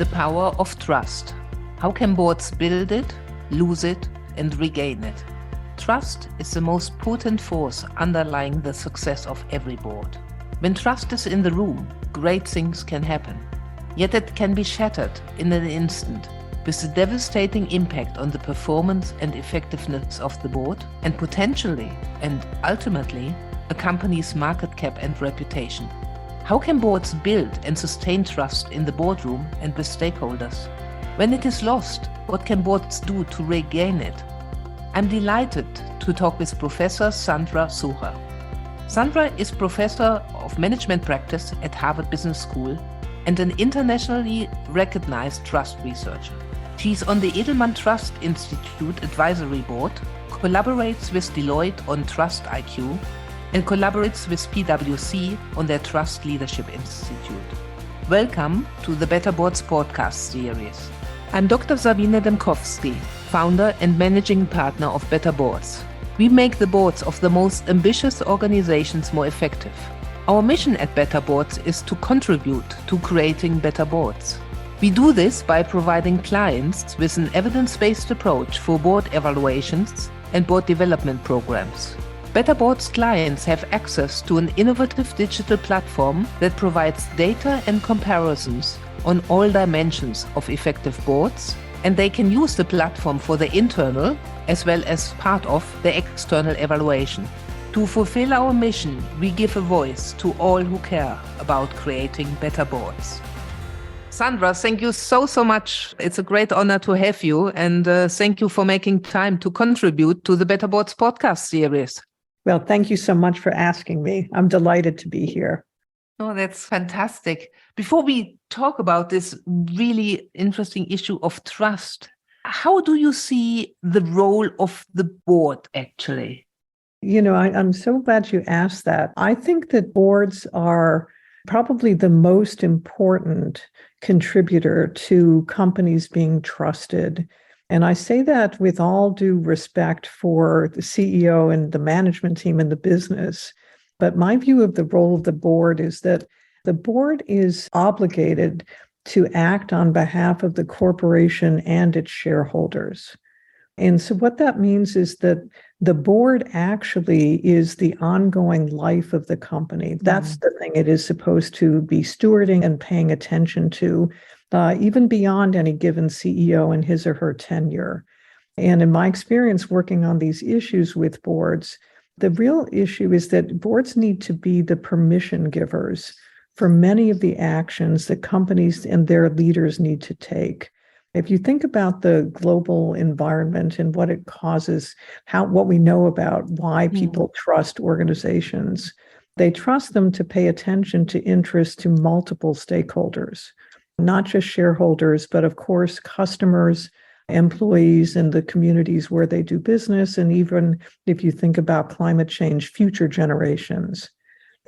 The power of trust. How can boards build it, lose it, and regain it? Trust is the most potent force underlying the success of every board. When trust is in the room, great things can happen. Yet it can be shattered in an instant, with a devastating impact on the performance and effectiveness of the board, and potentially, and ultimately, a company's market cap and reputation. How can boards build and sustain trust in the boardroom and with stakeholders? When it is lost, what can boards do to regain it? I'm delighted to talk with Professor Sandra Sucher. Sandra is Professor of Management Practice at Harvard Business School and an internationally recognized trust researcher. She's on the Edelman Trust Institute Advisory Board, collaborates with Deloitte on Trust IQ, and collaborates with PwC on their Trust Leadership Institute. Welcome to the Better Boards podcast series. I'm Dr. Sabine Dembkowski, founder and managing partner of Better Boards. We make the boards of the most ambitious organizations more effective. Our mission at Better Boards is to contribute to creating better boards. We do this by providing clients with an evidence-based approach for board evaluations and board development programs. Better Boards clients have access to an innovative digital platform that provides data and comparisons on all dimensions of effective boards, and they can use the platform for the internal as well as part of the external evaluation. To fulfill our mission, we give a voice to all who care about creating better boards. Sandra, thank you so much. It's a great honor to have you, and thank you for making time to contribute to the Better Boards podcast series. Well, thank you so much for asking me. I'm delighted to be here. Oh, that's fantastic. Before we talk about this really interesting issue of trust, how do you see the role of the board actually? You know, I'm so glad you asked that. I think that boards are probably the most important contributor to companies being trusted. And I say that with all due respect for the CEO and the management team and the business. But my view of the role of the board is that the board is obligated to act on behalf of the corporation and its shareholders. And so what that means is that the board actually is the ongoing life of the company. That's the thing it is supposed to be stewarding and paying attention to, even beyond any given CEO and his or her tenure. And in my experience working on these issues with boards, the real issue is that boards need to be the permission givers for many of the actions that companies and their leaders need to take. If you think about the global environment and what it causes, what we know about why people trust organizations, they trust them to pay attention to interests to multiple stakeholders, not just shareholders, but of course, customers, employees, and the communities where they do business. And even if you think about climate change, future generations.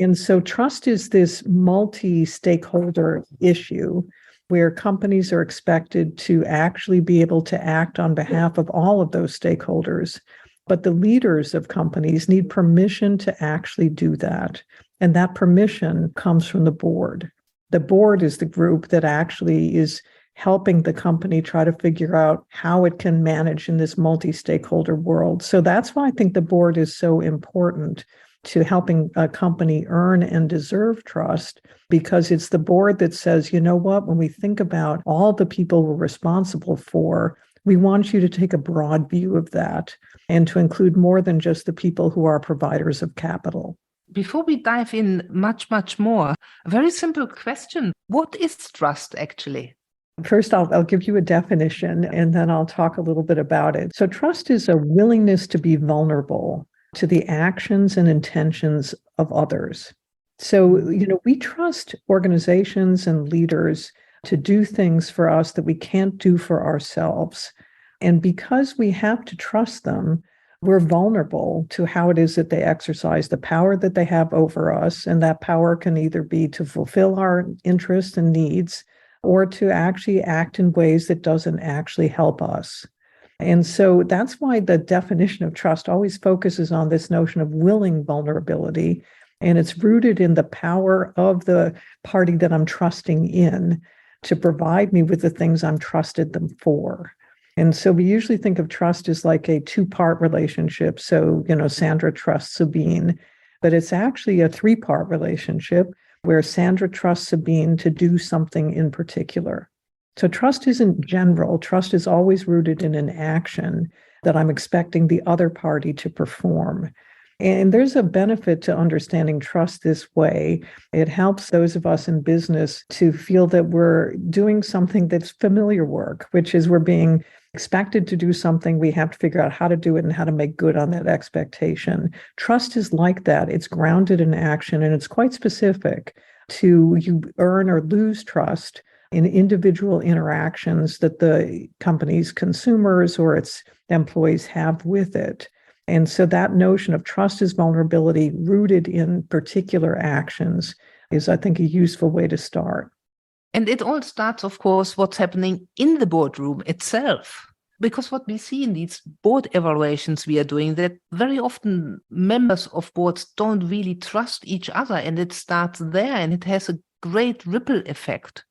And so trust is this multi-stakeholder issue where companies are expected to actually be able to act on behalf of all of those stakeholders. But the leaders of companies need permission to actually do that. And that permission comes from the board. The board is the group that actually is helping the company try to figure out how it can manage in this multi-stakeholder world. So that's why I think the board is so important to helping a company earn and deserve trust, because it's the board that says, you know what, when we think about all the people we're responsible for, we want you to take a broad view of that and to include more than just the people who are providers of capital. Before we dive in much more, a very simple question. What is trust actually? First, I'll give you a definition and then I'll talk a little bit about it. So trust is a willingness to be vulnerable to the actions and intentions of others. So, we trust organizations and leaders to do things for us that we can't do for ourselves. And because we have to trust them, we're vulnerable to how it is that they exercise the power that they have over us. And that power can either be to fulfill our interests and needs or to actually act in ways that doesn't actually help us. And so that's why the definition of trust always focuses on this notion of willing vulnerability. And it's rooted in the power of the party that I'm trusting in to provide me with the things I'm trusted them for. And so we usually think of trust as like a two-part relationship. So, Sandra trusts Sabine, but it's actually a three-part relationship where Sandra trusts Sabine to do something in particular. So trust isn't general. Trust is always rooted in an action that I'm expecting the other party to perform. And there's a benefit to understanding trust this way. It helps those of us in business to feel that we're doing something that's familiar work, which is we're being expected to do something. We have to figure out how to do it and how to make good on that expectation. Trust is like that. It's grounded in action, and it's quite specific to you earn or lose trust in individual interactions that the company's consumers or its employees have with it. And so that notion of trust is vulnerability rooted in particular actions is, I think, a useful way to start. And it all starts, of course, what's happening in the boardroom itself. Because what we see in these board evaluations we are doing, that very often members of boards don't really trust each other, and it starts there, and it has a great ripple effect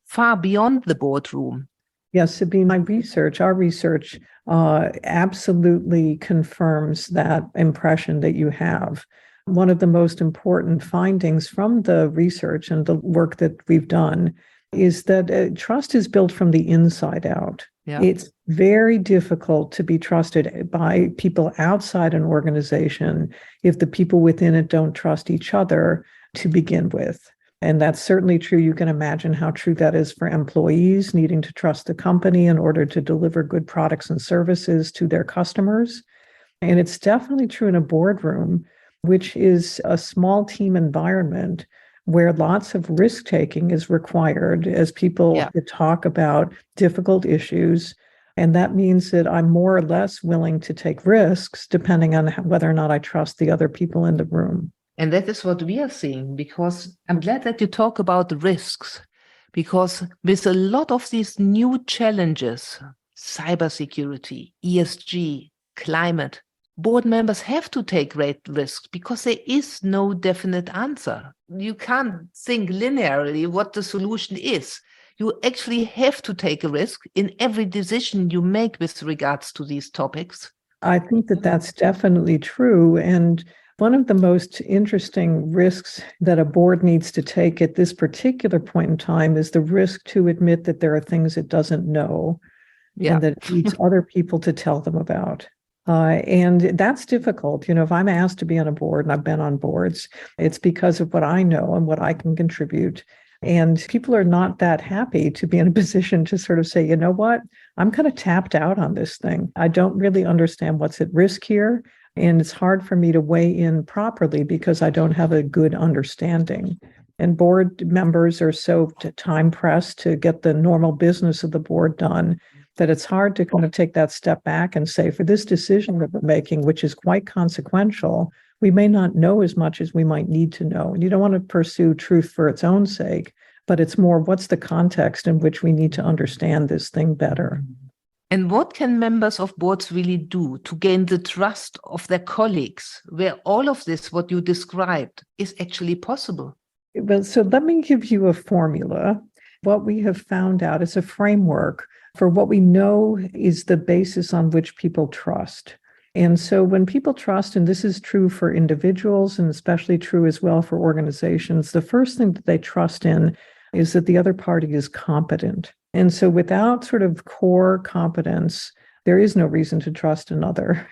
far beyond the boardroom. Yes, Sabine, our research absolutely confirms that impression that you have. One of the most important findings from the research and the work that we've done is that trust is built from the inside out. Yeah. It's very difficult to be trusted by people outside an organization if the people within it don't trust each other to begin with. And that's certainly true. You can imagine how true that is for employees needing to trust the company in order to deliver good products and services to their customers. And it's definitely true in a boardroom, which is a small team environment where lots of risk-taking is required as people talk about difficult issues. And that means that I'm more or less willing to take risks depending on whether or not I trust the other people in the room. And that is what we are seeing, because I'm glad that you talk about the risks, because with a lot of these new challenges, cybersecurity, ESG, climate, board members have to take great risks because there is no definite answer. You can't think linearly what the solution is. You actually have to take a risk in every decision you make with regards to these topics. I think that that's definitely true. And one of the most interesting risks that a board needs to take at this particular point in time is the risk to admit that there are things it doesn't know and that it needs other people to tell them about. And that's difficult. If I'm asked to be on a board, and I've been on boards, it's because of what I know and what I can contribute. And people are not that happy to be in a position to sort of say, you know what, I'm kind of tapped out on this thing. I don't really understand what's at risk here. And it's hard for me to weigh in properly because I don't have a good understanding. And board members are so time pressed to get the normal business of the board done that it's hard to kind of take that step back and say, for this decision that we're making, which is quite consequential, we may not know as much as we might need to know. And you don't want to pursue truth for its own sake, but it's more what's the context in which we need to understand this thing better. And what can members of boards really do to gain the trust of their colleagues, where all of this, what you described, is actually possible? Well, so let me give you a formula. What we have found out is a framework for what we know is the basis on which people trust. And so when people trust, and this is true for individuals and especially true as well for organizations, the first thing that they trust in is that the other party is competent. And so without sort of core competence, there is no reason to trust another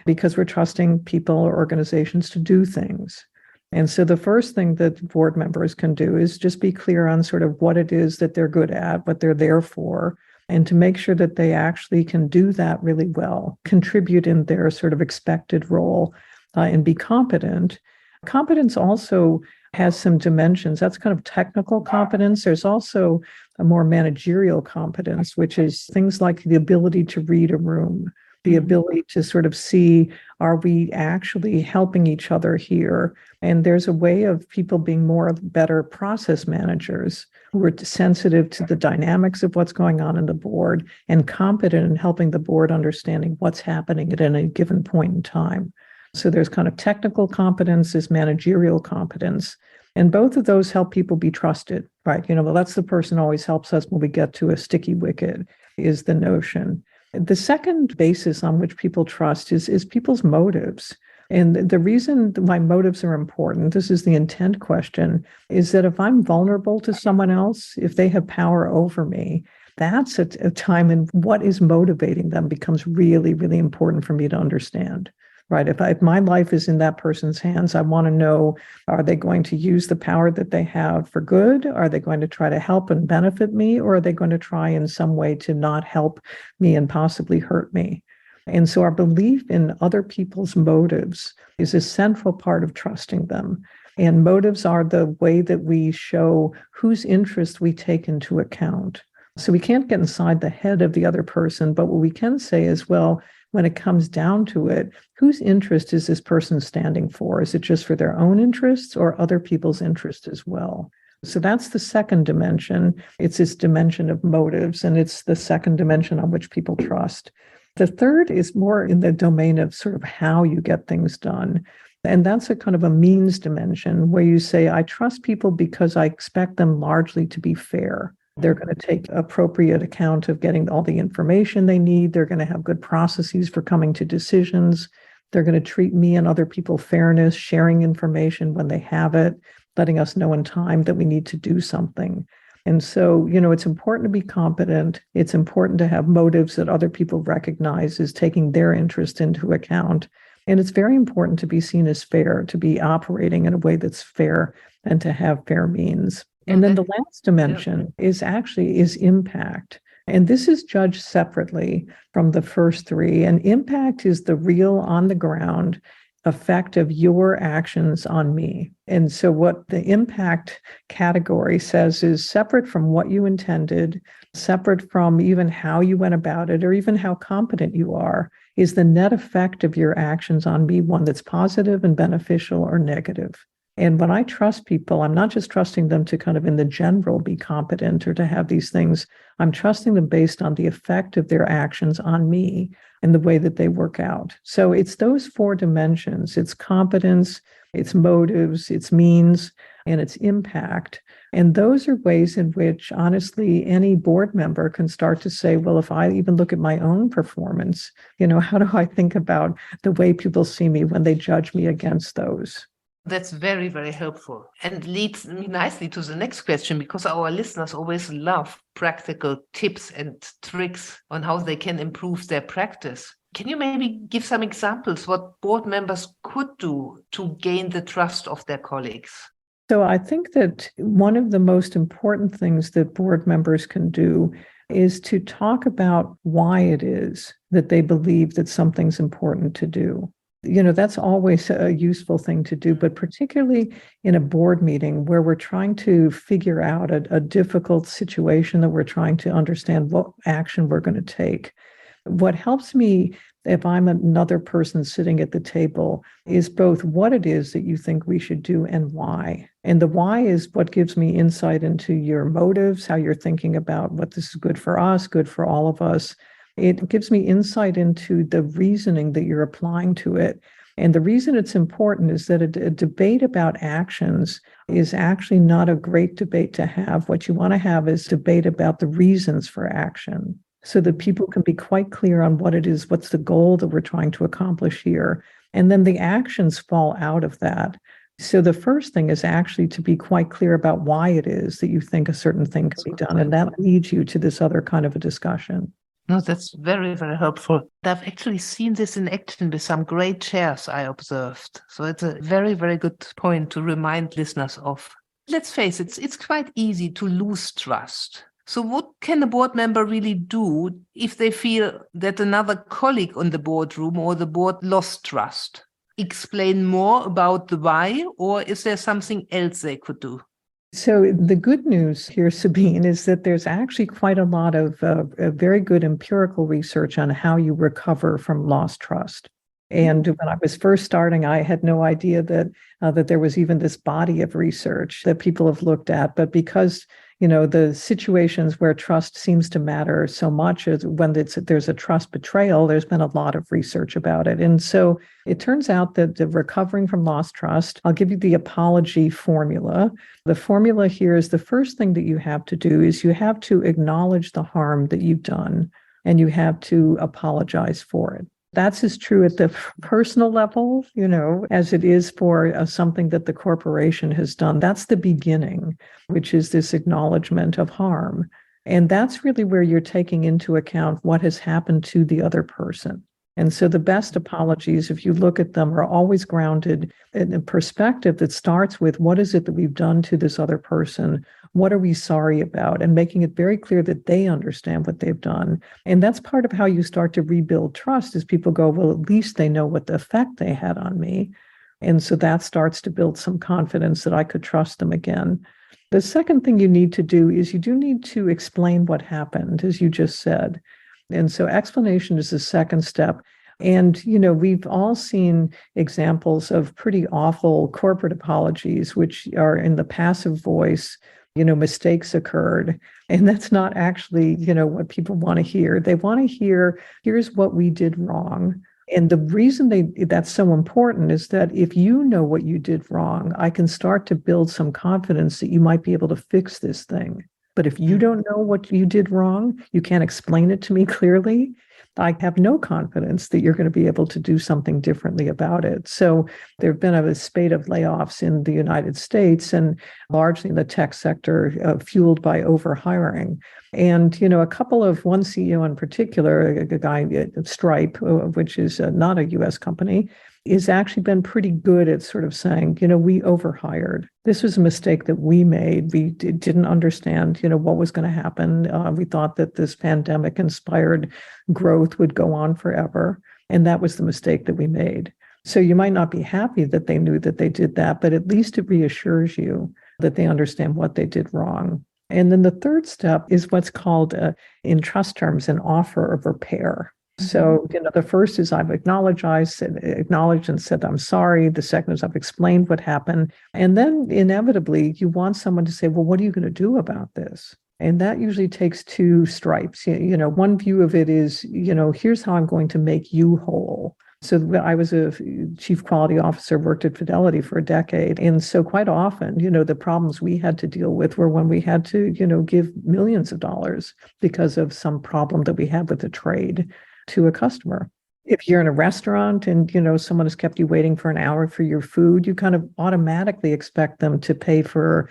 because we're trusting people or organizations to do things. And so the first thing that board members can do is just be clear on sort of what it is that they're good at, what they're there for, and to make sure that they actually can do that really well, contribute in their sort of expected role, and be competent. Competence also has some dimensions. That's kind of technical competence. There's also a more managerial competence, which is things like the ability to read a room, the ability to sort of see, are we actually helping each other here? And there's a way of people being better process managers who are sensitive to the dynamics of what's going on in the board and competent in helping the board understanding what's happening at any given point in time. So there's kind of technical competence, there's managerial competence. And both of those help people be trusted, right? Well, that's the person who always helps us when we get to a sticky wicket, is the notion. The second basis on which people trust is people's motives. And the reason why motives are important, this is the intent question, is that if I'm vulnerable to someone else, if they have power over me, that's a time in what is motivating them becomes really, really important for me to understand. Right. If my life is in that person's hands, I want to know, are they going to use the power that they have for good? Are they going to try to help and benefit me? Or are they going to try in some way to not help me and possibly hurt me? And so our belief in other people's motives is a central part of trusting them. And motives are the way that we show whose interest we take into account. So we can't get inside the head of the other person, but what we can say is, well, when it comes down to it, whose interest is this person standing for? Is it just for their own interests or other people's interests as well? So that's the second dimension. It's this dimension of motives, and it's the second dimension on which people trust. The third is more in the domain of sort of how you get things done. And that's a kind of a means dimension where you say, I trust people because I expect them largely to be fair. They're going to take appropriate account of getting all the information they need. They're going to have good processes for coming to decisions. They're going to treat me and other people fairness, sharing information when they have it, letting us know in time that we need to do something. And so, it's important to be competent. It's important to have motives that other people recognize as taking their interest into account. And it's very important to be seen as fair, to be operating in a way that's fair and to have fair means. And then the last dimension is impact. And this is judged separately from the first three. And impact is the real on the ground effect of your actions on me. And so what the impact category says is separate from what you intended, separate from even how you went about it, or even how competent you are, is the net effect of your actions on me, one that's positive and beneficial or negative. And when I trust people, I'm not just trusting them to kind of in the general be competent or to have these things. I'm trusting them based on the effect of their actions on me and the way that they work out. So it's those four dimensions. It's competence, it's motives, it's means, and it's impact. And those are ways in which, honestly, any board member can start to say, well, if I even look at my own performance, how do I think about the way people see me when they judge me against those? That's very, very helpful and leads me nicely to the next question, because our listeners always love practical tips and tricks on how they can improve their practice. Can you maybe give some examples what board members could do to gain the trust of their colleagues? So I think that one of the most important things that board members can do is to talk about why it is that they believe that something's important to do. That's always a useful thing to do, but particularly in a board meeting where we're trying to figure out a difficult situation that we're trying to understand what action we're going to take. What helps me, if I'm another person sitting at the table, is both what it is that you think we should do and why. And the why is what gives me insight into your motives, how you're thinking about what this is good for us, good for all of us. It gives me insight into the reasoning that you're applying to it. And the reason it's important is that a debate about actions is actually not a great debate to have. What you want to have is debate about the reasons for action so that people can be quite clear on what it is, what's the goal that we're trying to accomplish here. And then the actions fall out of that. So the first thing is actually to be quite clear about why it is that you think a certain thing can be done. And that leads you to this other kind of a discussion. No, that's very, very helpful. I've actually seen this in action with some great chairs I observed. So it's a very, very good point to remind listeners of. Let's face it, it's quite easy to lose trust. So what can a board member really do if they feel that another colleague on the boardroom or the board lost trust? Explain more about the why, or is there something else they could do? So the good news here, Sabine, is that there's actually quite a lot of very good empirical research on how you recover from lost trust. And when I was first starting, I had no idea that there was even this body of research that people have looked at. But because The situations where trust seems to matter so much is when there's a trust betrayal. There's been a lot of research about it. And so it turns out that the recovering from lost trust, I'll give you the apology formula. The formula here is the first thing that you have to do is you have to acknowledge the harm that you've done, and you have to apologize for it. That's as true at the personal level, as it is for something that the corporation has done. That's the beginning, which is this acknowledgement of harm. And that's really where you're taking into account what has happened to the other person. And so the best apologies, if you look at them, are always grounded in a perspective that starts with what is it that we've done to this other person? What are we sorry about? And making it very clear that they understand what they've done. And that's part of how you start to rebuild trust, is people go, well, at least they know what the effect they had on me. And so that starts to build some confidence that I could trust them again. The second thing you need to do is you do need to explain what happened, as you just said. And so explanation is the second step. And, we've all seen examples of pretty awful corporate apologies, which are in the passive voice, mistakes occurred. And that's not actually, what people want to hear. They want to hear, here's what we did wrong. And the reason that's so important is that if you know what you did wrong, I can start to build some confidence that you might be able to fix this thing. But if you don't know what you did wrong, you can't explain it to me clearly, I have no confidence that you're going to be able to do something differently about it. So there have been a spate of layoffs in the United States, and largely in the tech sector, fueled by overhiring. And, one CEO in particular, a guy at Stripe, which is not a US company, has actually been pretty good at sort of saying, we overhired. This was a mistake that we made. We didn't understand, what was going to happen. We thought that this pandemic inspired growth would go on forever. And that was the mistake that we made. So you might not be happy that they knew that they did that, but at least it reassures you that they understand what they did wrong. And then the third step is what's called, in trust terms, an offer of repair. So, the first is I've acknowledged and said, I'm sorry. The second is I've explained what happened. And then inevitably, you want someone to say, well, what are you going to do about this? And that usually takes two stripes. One view of it is, here's how I'm going to make you whole. So I was a chief quality officer, worked at Fidelity for a decade. And so quite often, the problems we had to deal with were when we had to, give millions of dollars because of some problem that we had with the trade to a customer. If you're in a restaurant and, someone has kept you waiting for an hour for your food, you kind of automatically expect them to pay for,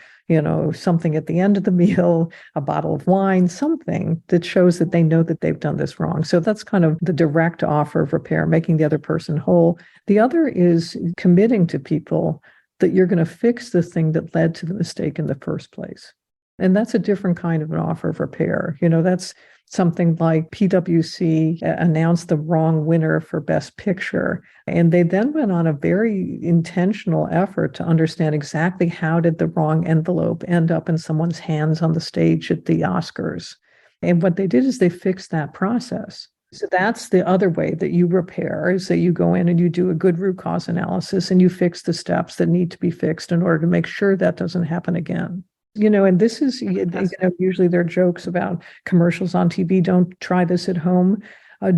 something at the end of the meal, a bottle of wine, something that shows that they know that they've done this wrong. So that's kind of the direct offer of repair, making the other person whole. The other is committing to people that you're going to fix the thing that led to the mistake in the first place. And that's a different kind of an offer of repair. That's something like PwC announced the wrong winner for Best Picture. And they then went on a very intentional effort to understand exactly how did the wrong envelope end up in someone's hands on the stage at the Oscars. And what they did is they fixed that process. So that's the other way that you repair, is that you go in and you do a good root cause analysis and you fix the steps that need to be fixed in order to make sure that doesn't happen again. And this is, usually there are jokes about commercials on TV. Don't try this at home.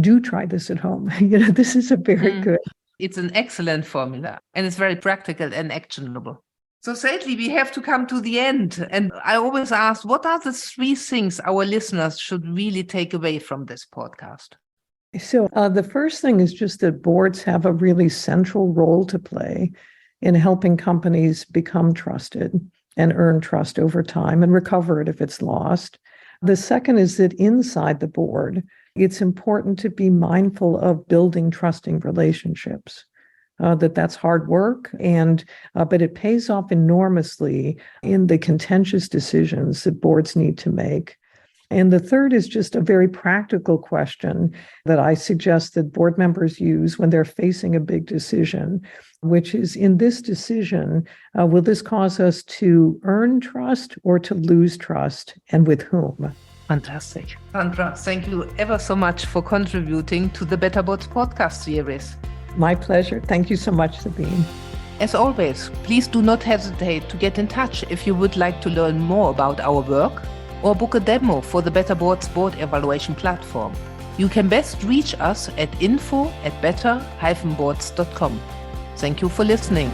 Do try this at home. This is a very good. It's an excellent formula, and it's very practical and actionable. So sadly, we have to come to the end. And I always ask, what are the 3 things our listeners should really take away from this podcast? So the first thing is just that boards have a really central role to play in helping companies become trusted and earn trust over time and recover it if it's lost. The second is that inside the board, it's important to be mindful of building trusting relationships, that's hard work, but it pays off enormously in the contentious decisions that boards need to make. And the third is just a very practical question that I suggest that board members use when they're facing a big decision, which is, in this decision, will this cause us to earn trust or to lose trust, and with whom? Fantastic. Sandra, thank you ever so much for contributing to the Better Boards podcast series. My pleasure. Thank you so much, Sabine. As always, please do not hesitate to get in touch if you would like to learn more about our work or book a demo for the Better Boards board evaluation platform. You can best reach us at info@better-boards.com. Thank you for listening.